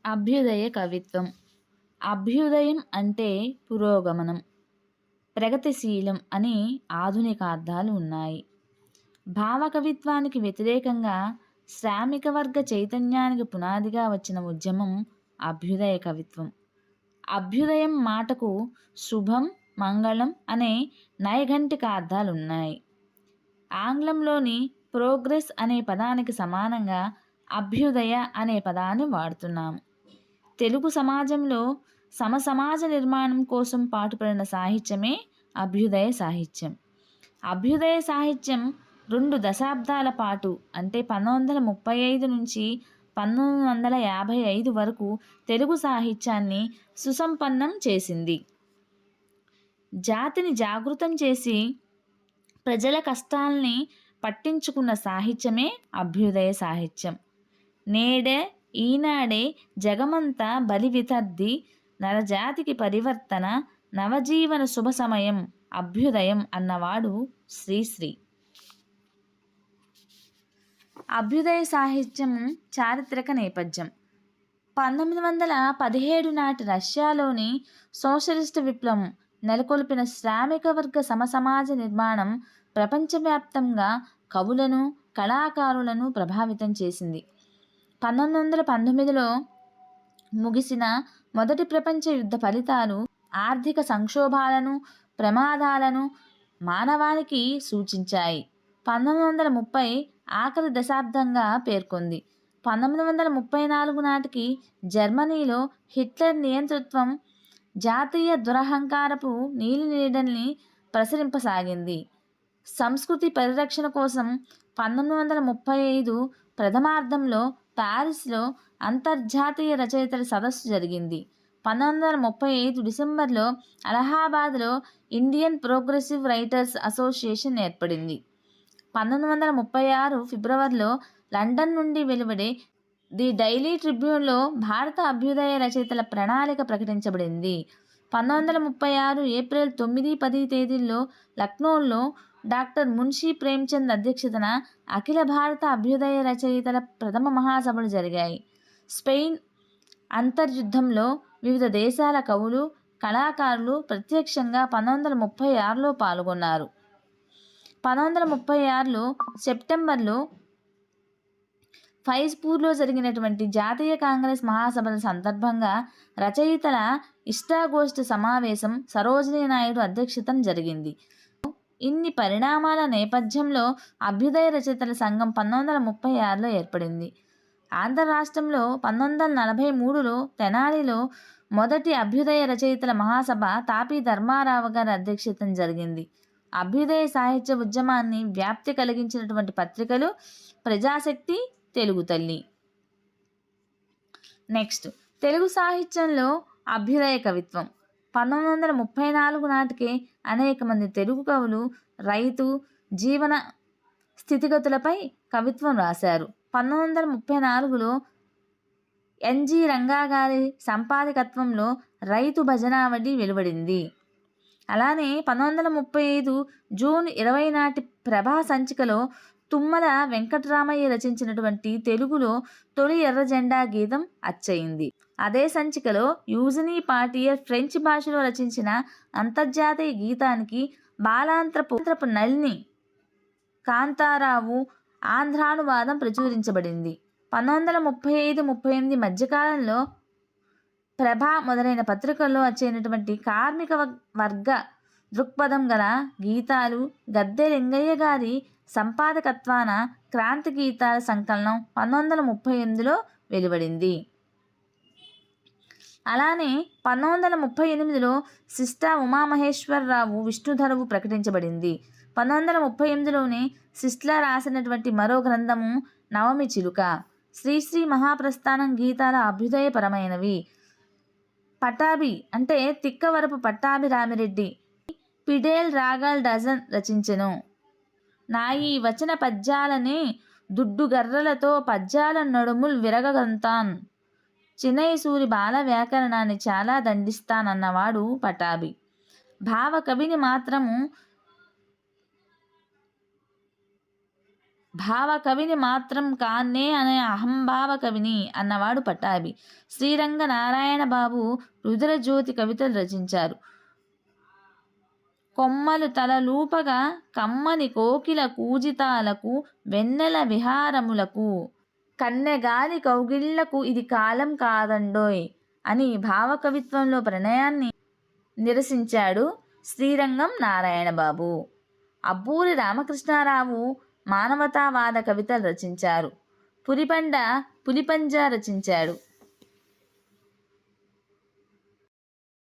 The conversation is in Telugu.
అభ్యుదయ కవిత్వం. అభ్యుదయం అంటే పురోగమనం, ప్రగతిశీలం అని ఆధునిక అర్థాలు ఉన్నాయి. భావకవిత్వానికి వ్యతిరేకంగా శ్రామిక వర్గ చైతన్యానికి పునాదిగా వచ్చిన ఉద్యమం అభ్యుదయ కవిత్వం. అభ్యుదయం మాటకు శుభం, మంగళం అనే నైఘంటిక అర్థాలున్నాయి. ఆంగ్లంలోని ప్రోగ్రెస్ అనే పదానికి సమానంగా అభ్యుదయ అనే పదాన్ని వాడుతున్నాము. తెలుగు సమాజంలో సమసమాజ నిర్మాణం కోసం పాటుపడిన సాహిత్యమే అభ్యుదయ సాహిత్యం. అభ్యుదయ సాహిత్యం 2 దశాబ్దాల పాటు అంటే 1935 నుంచి 1955 వరకు తెలుగు సాహిత్యాన్ని సుసంపన్నం చేసింది. జాతిని జాగృతం చేసి ప్రజల కష్టాల్ని పట్టించుకున్న సాహిత్యమే అభ్యుదయ సాహిత్యం. నేడే ఈనాడే జగమంతా బలివితర్ది, నరజాతికి పరివర్తన, నవజీవన శుభ సమయం అభ్యుదయం అన్నవాడు శ్రీశ్రీ. అభ్యుదయ సాహిత్యం చారిత్రక నేపథ్యం. 1917 నాటి రష్యాలోని సోషలిస్టు విప్లవం నెలకొల్పిన శ్రామిక వర్గ సమసమాజ నిర్మాణం ప్రపంచవ్యాప్తంగా కవులను, కళాకారులను ప్రభావితం చేసింది. 1919లో ముగిసిన మొదటి ప్రపంచ యుద్ధ ఫలితాలు ఆర్థిక సంక్షోభాలను, ప్రమాదాలను మానవానికి సూచించాయి. 1930 ఆఖరి దశాబ్దంగా పేర్కొంది. 1934 నాటికి జర్మనీలో హిట్లర్ నియంతృత్వం జాతీయ దురహంకారపు నీలినీడల్ని ప్రసరింపసాగింది. సంస్కృతి పరిరక్షణ కోసం 1935 ప్రథమార్థంలో ప్యారిస్లో అంతర్జాతీయ రచయితల సదస్సు జరిగింది. 1935 డిసెంబర్లో అలహాబాద్లో ఇండియన్ ప్రోగ్రెసివ్ రైటర్స్ అసోసియేషన్ ఏర్పడింది. 1936 ఫిబ్రవరిలో లండన్ నుండి వెలువడే ది డైలీ ట్రిబ్యూన్లో భారత అభ్యుదయ రచయితల ప్రణాళిక ప్రకటించబడింది. 1936 ఏప్రిల్ 9, 10 తేదీల్లో లక్నోలో డాక్టర్ మున్షీ ప్రేమ్చంద్ అధ్యక్షతన అఖిల భారత అభ్యుదయ రచయితల ప్రథమ మహాసభలు జరిగాయి. స్పెయిన్ అంతర్యుద్ధంలో వివిధ దేశాల కవులు, కళాకారులు ప్రత్యక్షంగా 1936లో పాల్గొన్నారు. 1936లో సెప్టెంబర్లో ఫైజ్పూర్లో జరిగినటువంటి జాతీయ కాంగ్రెస్ మహాసభల సందర్భంగా రచయితల ఇష్టాగోష్ఠి సమావేశం సరోజినీ నాయుడు అధ్యక్షతన జరిగింది. ఇన్ని పరిణామాల నేపథ్యంలో అభ్యుదయ రచయితల సంఘం 1936లో ఏర్పడింది. ఆంధ్ర రాష్ట్రంలో 1943లో తెనాలిలో మొదటి అభ్యుదయ రచయితల మహాసభ తాపీ ధర్మారావు గారి అధ్యక్షతన జరిగింది. అభ్యుదయ సాహిత్య ఉద్యమాన్ని వ్యాప్తి కలిగించినటువంటి పత్రికలు ప్రజాశక్తి, తెలుగు తల్లి. నెక్స్ట్, తెలుగు సాహిత్యంలో అభ్యుదయ కవిత్వం. 1934 నాటికే అనేక మంది తెలుగు కవులు రైతు జీవన స్థితిగతులపై కవిత్వం రాశారు. 1934లో ఎన్జి రంగా గారి సంపాదకత్వంలో రైతు భజనావళి వెలువడింది. అలానే 1935 జూన్ 20 నాటి ప్రభా సంచికలో తుమ్మల వెంకటరామయ్య రచించినటువంటి తెలుగులో తొలి ఎర్ర జెండా గీతం అచ్చయింది. అదే సంచికలో యూజినీ పాటియర్ ఫ్రెంచ్ భాషలో రచించిన అంతర్జాతీయ గీతానికి బాలాంత్రపు నళిని కాంతారావు ఆంధ్రానువాదం ప్రచురించబడింది. 1935-38 మధ్యకాలంలో ప్రభ మొదలైన పత్రికల్లో వచ్చేటువంటి కార్మిక వర్గ దృక్పథం గల గీతాలు గద్దె లింగయ్య గారి సంపాదకత్వాన క్రాంతి గీతాల సంకలనం 1938లో వెలువడింది. అలానే 1938లో సిస్టా ఉమామహేశ్వరరావు విష్ణుధరువు ప్రకటించబడింది. 1938లోనే సిస్లా రాసినటువంటి మరో గ్రంథము నవమి చిలుక. శ్రీశ్రీ మహాప్రస్థానం గీతాల అభ్యుదయపరమైనవి. పటాభి అంటే తిక్కవరపు పట్టాభి రామిరెడ్డి పిడేల్ రాగాల్ డజన్ రచించెను. నాయి వచన పద్యాలనే దుడ్డుగర్రలతో పద్యాల నడుముల్ విరగగంతాన్, చినయసూరి బాల వ్యాకరణాన్ని చాలా దండిస్తానన్నవాడు పటాభి. భావ కవిని మాత్రము భావ కవిని మాత్రం కాన్నే అనే అహంభావ కవిని అన్నవాడు పట్టాభి. శ్రీరంగ నారాయణ బాబు రుద్రజ్యోతి కవితలు రచించారు. కొమ్మలు తలలూపగా కమ్మని కోకిల కూజితాలకు వెన్నెల విహారములకు కన్నెగాలి కౌగిళ్లకు ఇది కాలం కాదండోయ్ అని భావకవిత్వంలో ప్రణయాన్ని నిరసించాడు శ్రీరంగం నారాయణబాబు. అబ్బూరి రామకృష్ణారావు మానవతావాద కవితలు రచించారు. పులిపంజా రచించాడు.